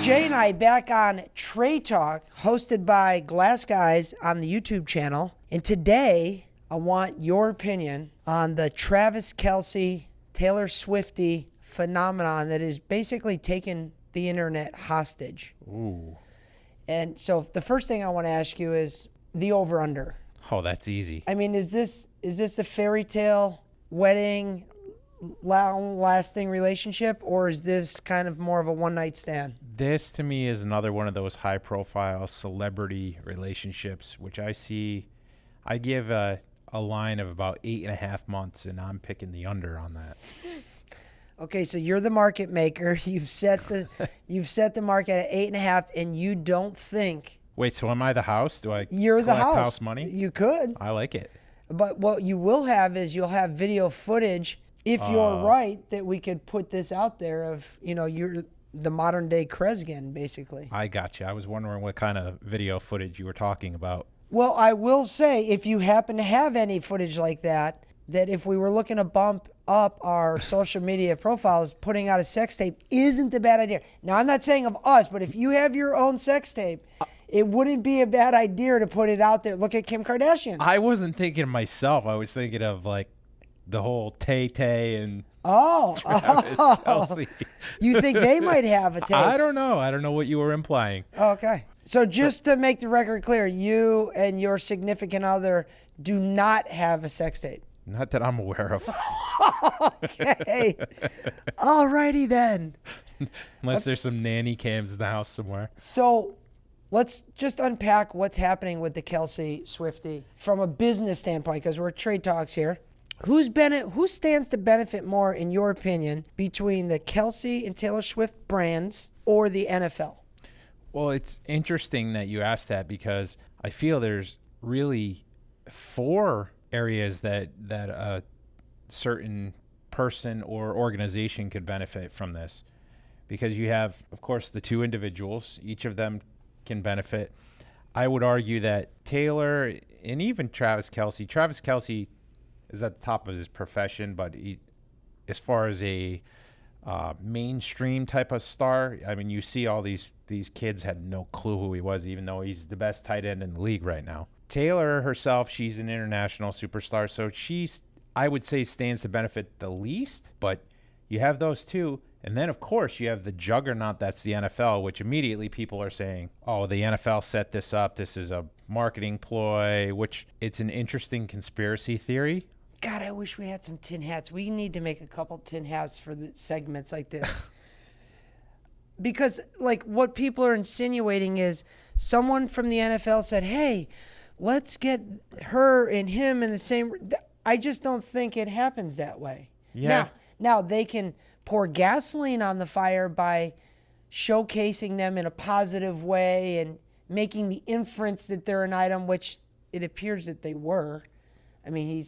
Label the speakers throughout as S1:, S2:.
S1: Jay and I back on Trey Talk, hosted by Glass Guys on the YouTube channel. And today, I want your opinion on the Travis Kelce, Taylor Swiftie phenomenon that is basically taking the internet hostage.
S2: Ooh.
S1: And so the first thing I want to ask you is the over-under.
S2: Oh, that's easy.
S1: I mean, is this a fairy tale wedding, long-lasting relationship, or is this kind of more of a one-night stand?
S2: This, to me, is another one of those high-profile celebrity relationships, which I give a line of about 8.5 months, and I'm picking the under on that.
S1: Okay, so you're the market maker. You've set the market at 8.5, and you don't think.
S2: Wait, so am I the house? Do I
S1: You're the
S2: collect
S1: house.
S2: house money?
S1: You could.
S2: I like it.
S1: But what you will have is you'll have video footage, if you're right, that we could put this out there of, you're the modern day Kresgen, basically.
S2: I got you. I was wondering what kind of video footage you were talking about.
S1: Well, I will say, if you happen to have any footage like that if we were looking to bump up our social media profiles, putting out a sex tape isn't a bad idea. Now, I'm not saying of us, but if you have your own sex tape, it wouldn't be a bad idea to put it out there. Look at Kim Kardashian.
S2: I wasn't thinking of myself. I was thinking of, like, the whole Tay and Travis Kelce.
S1: You think they might have a tape?
S2: I don't know. I don't know what you were implying.
S1: Okay. So just to make the record clear, you and your significant other do not have a sex tape.
S2: Not that I'm aware of.
S1: Okay. All righty then.
S2: Unless there's some nanny cams in the house somewhere.
S1: So let's just unpack what's happening with the Kelce Swiftie from a business standpoint, because we're trade talks here. Who stands to benefit more, in your opinion, between the Kelce and Taylor Swift brands or the NFL?
S2: Well, it's interesting that you asked that, because I feel there's really 4 areas that a certain person or organization could benefit from this. Because you have, of course, the 2 individuals. Each of them can benefit. I would argue that Taylor and even Travis Kelce is at the top of his profession, but as far as a mainstream type of star, I mean, you see all these kids had no clue who he was, even though he's the best tight end in the league right now. Taylor herself, she's an international superstar, so I would say, stands to benefit the least, but you have those 2. And then, of course, you have the juggernaut that's the NFL, which immediately people are saying, oh, the NFL set this up. This is a marketing ploy, which it's an interesting conspiracy theory.
S1: God, I wish we had some tin hats. We need to make a couple tin hats for the segments like this. Because, like, what people are insinuating is someone from the NFL said, hey, let's get her and him in the same. I just don't think it happens that way.
S2: Yeah.
S1: Now they can pour gasoline on the fire by showcasing them in a positive way and making the inference that they're an item, which it appears that they were. I mean,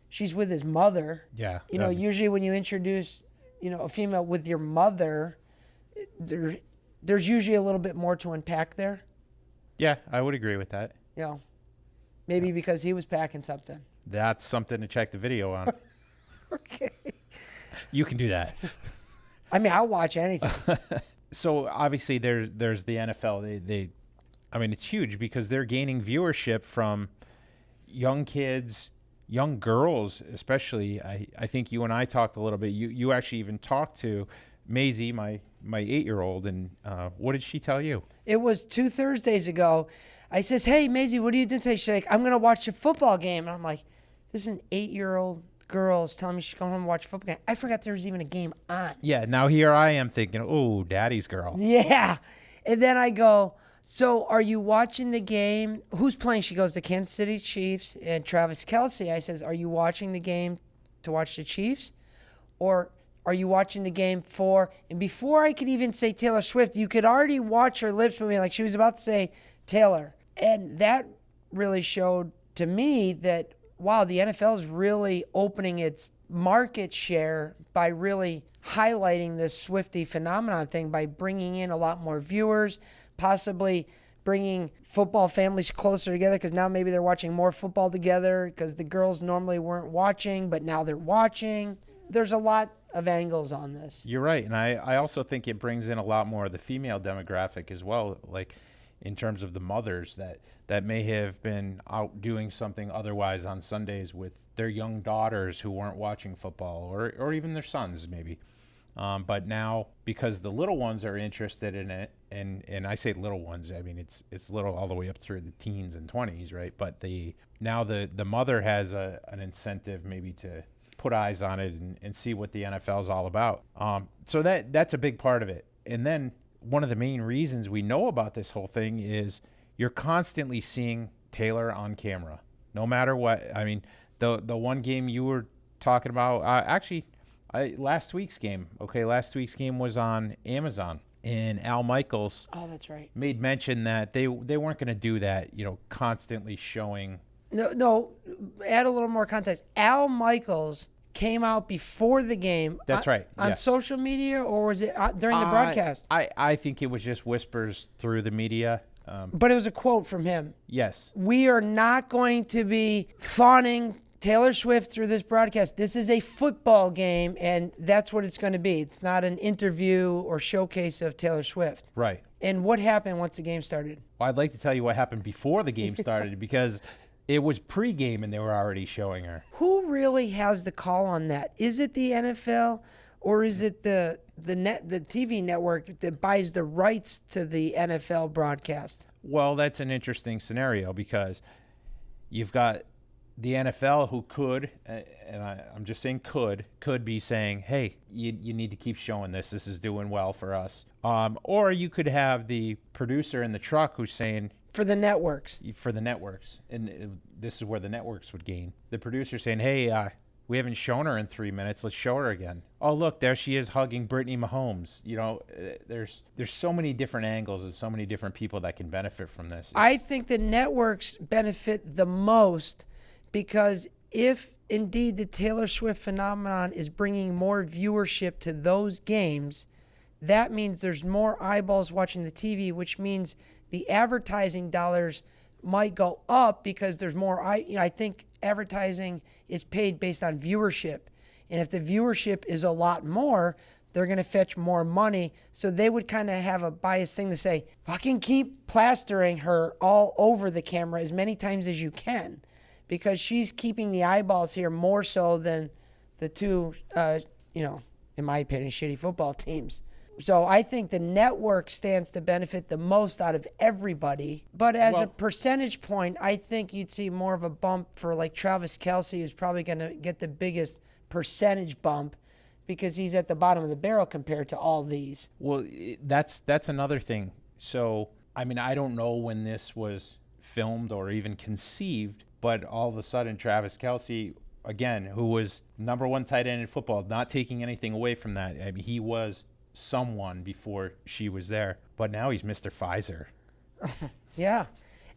S1: she's with his mother.
S2: Yeah.
S1: Usually when you introduce, a female with your mother, there's usually a little bit more to unpack there.
S2: Yeah, I would agree with that.
S1: Maybe because he was packing something.
S2: That's something to check the video on.
S1: Okay.
S2: You can do that.
S1: I mean, I'll watch anything.
S2: So obviously there's the NFL. I mean, it's huge because they're gaining viewership from young kids, young girls especially. I think you and I talked a little bit. You actually even talked to Maisie, my 8-year-old, and what did she tell you?
S1: It was 2 Thursdays ago. I says, hey, Maisie, what are you doing today? She's like, I'm going to watch a football game. And I'm like, this is an 8-year-old girl is telling me she's going home and watch a football game. I forgot there was even a game on.
S2: Yeah, now here I am thinking, oh, daddy's girl.
S1: Yeah. And then I go, so are you watching the game? Who's playing? She goes, the Kansas City Chiefs and Travis Kelce. I says, are you watching the game to watch the Chiefs? Or are you watching the game for? And before I could even say Taylor Swift, you could already watch her lips moving like she was about to say Taylor. And that really showed to me that, wow, the NFL is really opening its market share by really highlighting this Swiftie phenomenon thing by bringing in a lot more viewers, possibly bringing football families closer together because now maybe they're watching more football together because the girls normally weren't watching, but now they're watching. there's a lot of angles on this.
S2: You're right. And I also think it brings in a lot more of the female demographic as well, like in terms of the mothers that may have been out doing something otherwise on Sundays with their young daughters who weren't watching football, or even their sons maybe. But now, because the little ones are interested in it, and I say little ones, I mean it's little all the way up through the teens and 20s, right? But the mother has an incentive maybe to put eyes on it and see what the NFL is all about. So that's a big part of it. And then one of the main reasons we know about this whole thing is you're constantly seeing Taylor on camera, no matter what. I mean, the one game you were talking about, last week's game. Okay, last week's game was on Amazon, and Al Michaels.
S1: Oh, that's right.
S2: Made mention that they weren't going to do that. Constantly showing.
S1: No. Add a little more context. Al Michaels came out before the game.
S2: That's right.
S1: On social media, or was it during the broadcast?
S2: I think it was just whispers through the media.
S1: But it was a quote from him.
S2: Yes.
S1: We are not going to be fawning Taylor Swift through this broadcast. This is a football game, and that's what it's going to be. It's not an interview or showcase of Taylor Swift.
S2: Right.
S1: And what happened once the game started?
S2: Well, I'd like to tell you what happened before the game started because it was pregame and they were already showing her.
S1: Who really has the call on that? Is it the NFL, or is it the TV network that buys the rights to the NFL broadcast?
S2: Well, that's an interesting scenario because you've got the NFL who could, and I'm just saying could be saying, hey, you need to keep showing this. This is doing well for us. Or you could have the producer in the truck who's saying,
S1: for the networks.
S2: And this is where the networks would gain. The producer saying, hey, we haven't shown her in 3 minutes. Let's show her again. Oh, look, there she is hugging Brittany Mahomes. There's so many different angles and so many different people that can benefit from this.
S1: I think the networks benefit the most because if indeed the Taylor Swift phenomenon is bringing more viewership to those games, that means there's more eyeballs watching the TV, which means the advertising dollars might go up because there's more. I think advertising is paid based on viewership. And if the viewership is a lot more, they're going to fetch more money. So they would kind of have a biased thing to say, fucking keep plastering her all over the camera as many times as you can, because she's keeping the eyeballs here more so than the two, in my opinion, shitty football teams. So I think the network stands to benefit the most out of everybody. But as a percentage point, I think you'd see more of a bump for like Travis Kelce, who's probably going to get the biggest percentage bump because he's at the bottom of the barrel compared to all these.
S2: Well, that's another thing. So, I mean, I don't know when this was filmed or even conceived, but all of a sudden Travis Kelce, again, who was number one tight end in football, not taking anything away from that. I mean, he was someone before she was there, but now he's Mr. Pfizer.
S1: Yeah.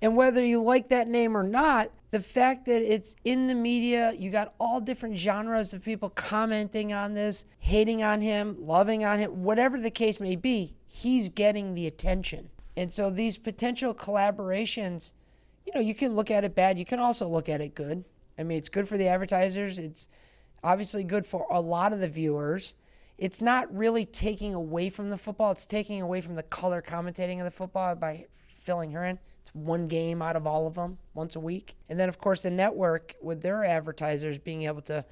S1: And whether you like that name or not, the fact that it's in the media, you got all different genres of people commenting on this, hating on him, loving on him, whatever the case may be, he's getting the attention. And so these potential collaborations, you can look at it bad. You can also look at it good. I mean, it's good for the advertisers. It's obviously good for a lot of the viewers. It's not really taking away from the football. It's taking away from the color commentating of the football by filling her in. It's one game out of all of them once a week. And then, of course, the network with their advertisers being able to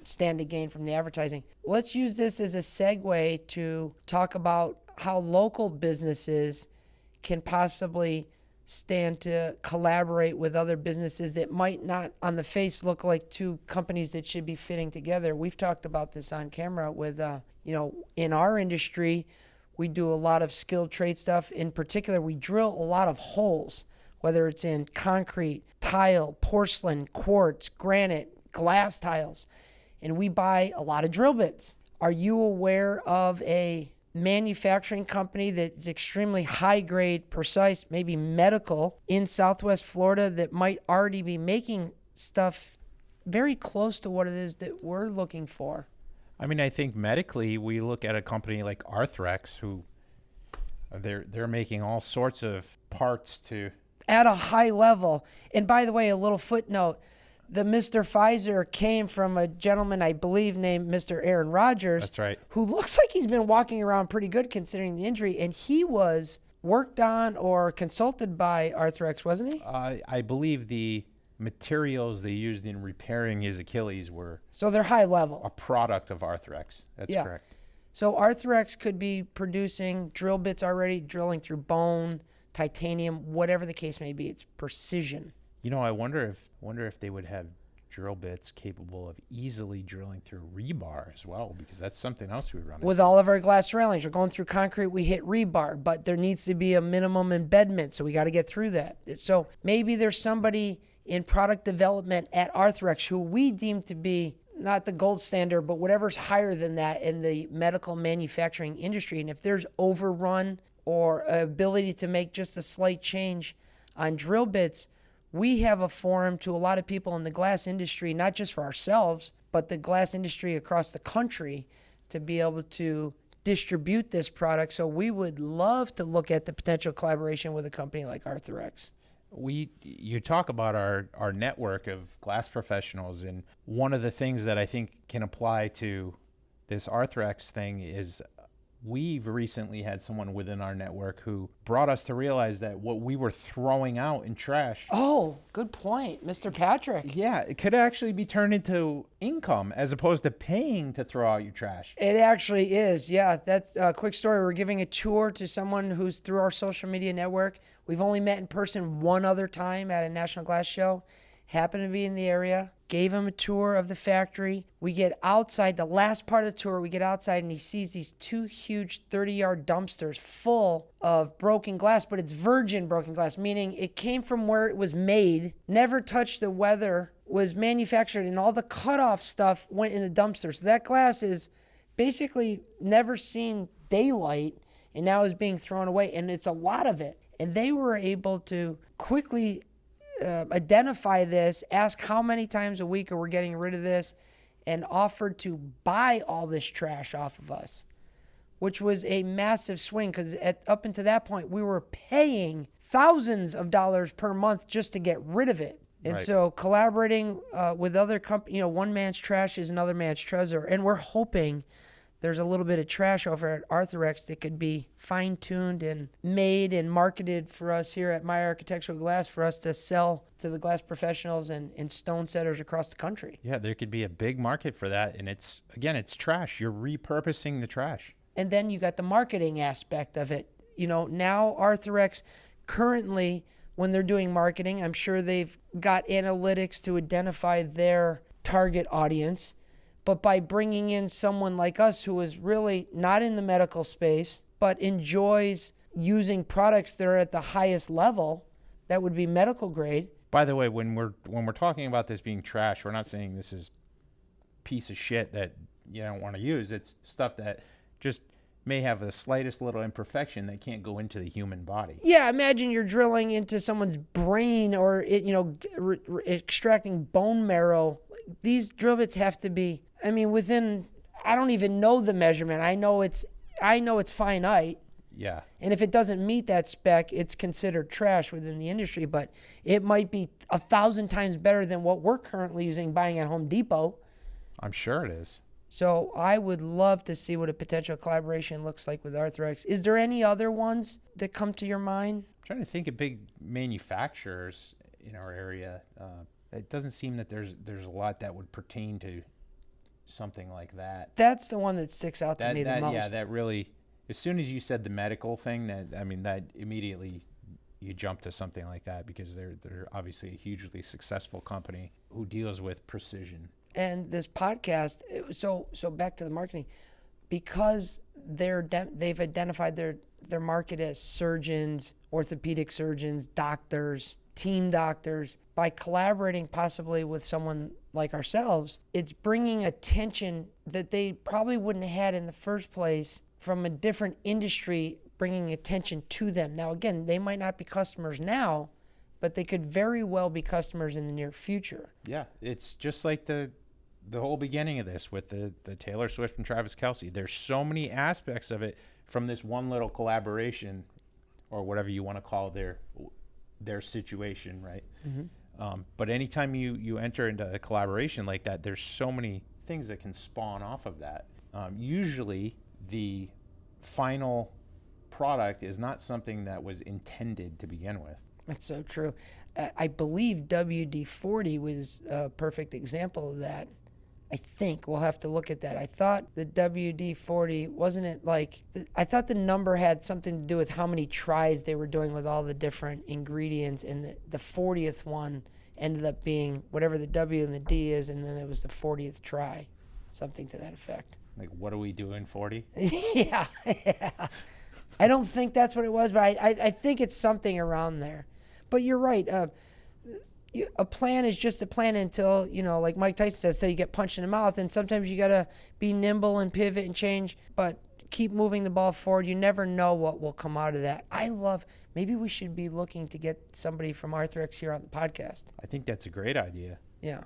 S1: stand to gain from the advertising. Let's use this as a segue to talk about how local businesses can possibly stand to collaborate with other businesses that might not on the face look like two companies that should be fitting together. We've talked about this on camera with, in our industry, we do a lot of skilled trade stuff. In particular, we drill a lot of holes, whether it's in concrete, tile, porcelain, quartz, granite, glass tiles, and we buy a lot of drill bits. Are you aware of a manufacturing company that's extremely high grade, precise, maybe medical in Southwest Florida that might already be making stuff very close to what it is that we're looking for?
S2: I mean, I think medically, we look at a company like Arthrex, who they're making all sorts of parts to
S1: at a high level. And by the way, a little footnote, the Mr. Pfizer came from a gentleman, I believe, named Mr. Aaron Rodgers.
S2: That's right.
S1: Who looks like he's been walking around pretty good considering the injury. And he was worked on or consulted by Arthrex, wasn't he?
S2: I believe the materials they used in repairing his Achilles were
S1: So they're high level.
S2: a product of Arthrex. That's correct.
S1: So Arthrex could be producing drill bits already, drilling through bone, titanium, whatever the case may be. It's precision.
S2: You know, I wonder if they would have drill bits capable of easily drilling through rebar as well, because that's something else we run
S1: With
S2: into.
S1: all of our glass railings, we're going through concrete, we hit rebar, but there needs to be a minimum embedment, so we got to get through that. So maybe there's somebody in product development at Arthrex who we deem to be not the gold standard, but whatever's higher than that in the medical manufacturing industry. And if there's overrun or ability to make just a slight change on drill bits, we have a forum to a lot of people in the glass industry, not just for ourselves, but the glass industry across the country to be able to distribute this product. So we would love to look at the potential collaboration with a company like Arthrex.
S2: You talk about our network of glass professionals, and one of the things that I think can apply to this Arthrex thing is we've recently had someone within our network who brought us to realize that what we were throwing out in trash,
S1: Oh, good point, Mr. Patrick.
S2: yeah, it could actually be turned into income as opposed to paying to throw out your trash.
S1: It actually is. Yeah, that's a quick story. We're giving a tour to someone who's through our social media network. We've only met in person one other time at a National Glass Show. Happened to be in the area. Gave him a tour of the factory. We get outside, the last part of the tour, we get outside and he sees these two huge 30-yard dumpsters full of broken glass, but it's virgin broken glass, meaning it came from where it was made, never touched the weather, was manufactured, and all the cutoff stuff went in the dumpster. So that glass is basically never seen daylight and now is being thrown away, and it's a lot of it. And they were able to quickly identify this, ask how many times a week are we getting rid of this, and offered to buy all this trash off of us, which was a massive swing because up until that point, we were paying thousands of dollars per month just to get rid of it. And
S2: Right.
S1: so collaborating with other companies, one man's trash is another man's treasure. And we're hoping there's a little bit of trash over at Arthrex that could be fine-tuned and made and marketed for us here at My Architectural Glass for us to sell to the glass professionals and stone setters across the country.
S2: Yeah, there could be a big market for that, and it's trash. You're repurposing the trash.
S1: And then you got the marketing aspect of it. Now Arthrex currently, when they're doing marketing, I'm sure they've got analytics to identify their target audience. But by bringing in someone like us who is really not in the medical space, but enjoys using products that are at the highest level, that would be medical grade.
S2: By the way, when we're talking about this being trash, we're not saying this is piece of shit that you don't want to use. It's stuff that just may have the slightest little imperfection that can't go into the human body.
S1: Yeah, imagine you're drilling into someone's brain or extracting bone marrow. These drill bits have to be, within, I don't even know the measurement. I know it's finite.
S2: Yeah.
S1: And if it doesn't meet that spec, it's considered trash within the industry, but it might be 1,000 times better than what we're currently using buying at Home Depot.
S2: I'm sure it is.
S1: So I would love to see what a potential collaboration looks like with Arthrex. Is there any other ones that come to your mind?
S2: I'm trying to think of big manufacturers in our area. It doesn't seem that there's a lot that would pertain to something like that.
S1: That's the one that sticks out to me the most.
S2: Yeah, that really, as soon as you said the medical thing, that immediately you jump to something like that because they're obviously a hugely successful company who deals with precision.
S1: And this podcast, so back to the marketing, because they've identified their market as surgeons, orthopedic surgeons, doctors, team doctors. By collaborating possibly with someone like ourselves, it's bringing attention that they probably wouldn't have had in the first place from a different industry, bringing attention to them. Now, again, they might not be customers now, but they could very well be customers in the near future.
S2: Yeah, it's just like the whole beginning of this with the Taylor Swift and Travis Kelce. There's so many aspects of it from this one little collaboration, or whatever you want to call their situation, right? Mm-hmm. But anytime you enter into a collaboration like that, there's so many things that can spawn off of that. Usually, the final product is not something that was intended to begin with.
S1: That's so true. I believe WD-40 was a perfect example of that. I think we'll have to look at that. I thought the WD-40, wasn't it like, I thought the number had something to do with how many tries they were doing with all the different ingredients, and the 40th one ended up being whatever the W and the D is, and then it was the 40th try, something to that effect.
S2: Like, what are we doing, 40?
S1: Yeah. I don't think that's what it was, but I think it's something around there. But you're right. A plan is just a plan until, like Mike Tyson says, so you get punched in the mouth. And sometimes you got to be nimble and pivot and change, but keep moving the ball forward. You never know what will come out of that. Maybe we should be looking to get somebody from Arthrex here on the podcast.
S2: I think that's a great idea.
S1: Yeah.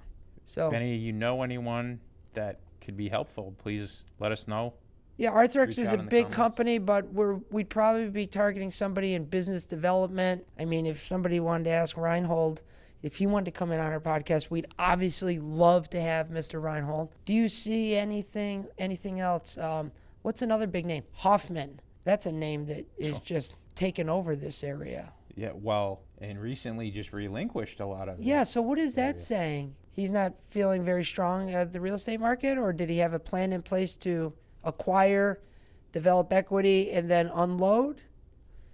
S1: So
S2: if any of you know anyone that could be helpful, please let us know.
S1: Yeah, Arthrex is a big company, but we'd probably be targeting somebody in business development. I mean, if somebody wanted to ask Reinhold if he wanted to come in on our podcast, we'd obviously love to have Mr. Reinhold. Do you see anything else? What's another big name? Hoffman. That's a name that is just taken over this area.
S2: Yeah, well, and recently just relinquished a lot of
S1: Yeah, so what is that saying? He's not feeling very strong at the real estate market, or did he have a plan in place to acquire, develop equity, and then unload?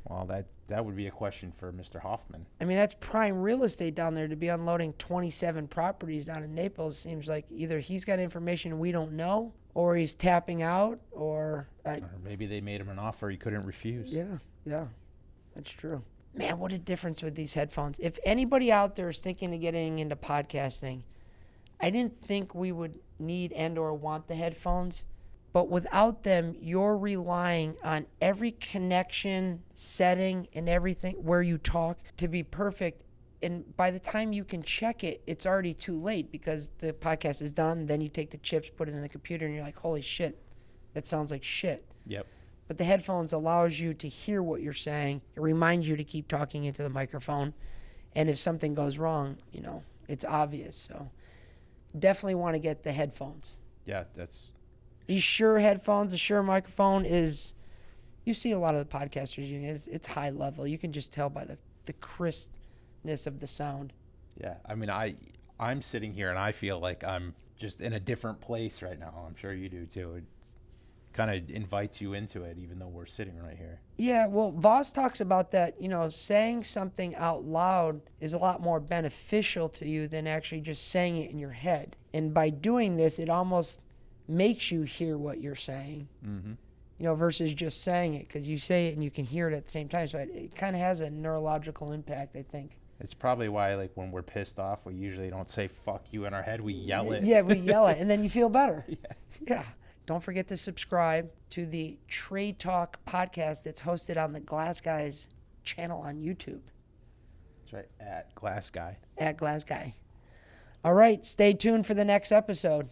S2: Well, that would be a question for Mr. Hoffman.
S1: I mean, that's prime real estate down there. To be unloading 27 properties down in Naples seems like either he's got information we don't know, or he's tapping out, or
S2: maybe they made him an offer he couldn't refuse.
S1: Yeah, that's true. Man, what a difference with these headphones. If anybody out there is thinking of getting into podcasting, I didn't think we would need and or want the headphones. But without them, you're relying on every connection, setting, and everything where you talk to be perfect. And by the time you can check it, it's already too late because the podcast is done. Then you take the chips, put it in the computer, and you're like, holy shit, that sounds like shit.
S2: Yep.
S1: But the headphones allows you to hear what you're saying. It reminds you to keep talking into the microphone. And if something goes wrong, it's obvious. So definitely want to get the headphones.
S2: Yeah, that's...
S1: These Shure headphones, the Shure microphone is, you see a lot of the podcasters using it. It's high level. You can just tell by the crispness of the sound.
S2: Yeah, I mean, I'm sitting here and I feel like I'm just in a different place right now. I'm sure you do too. It kind of invites you into it, even though we're sitting right here.
S1: Yeah, well, Voss talks about that, saying something out loud is a lot more beneficial to you than actually just saying it in your head. And by doing this, it almost makes you hear what you're saying, versus just saying it, because you say it and you can hear it at the same time. So it kind of has a neurological impact, I think.
S2: It's probably why, like, when we're pissed off, we usually don't say fuck you in our head. We yell it.
S1: Yeah, we yell it, and then you feel better. Yeah. Don't forget to subscribe to the Trade Talk podcast that's hosted on the Glass Guys channel on YouTube.
S2: That's right, at Glass Guy.
S1: At Glass Guy. All right, stay tuned for the next episode.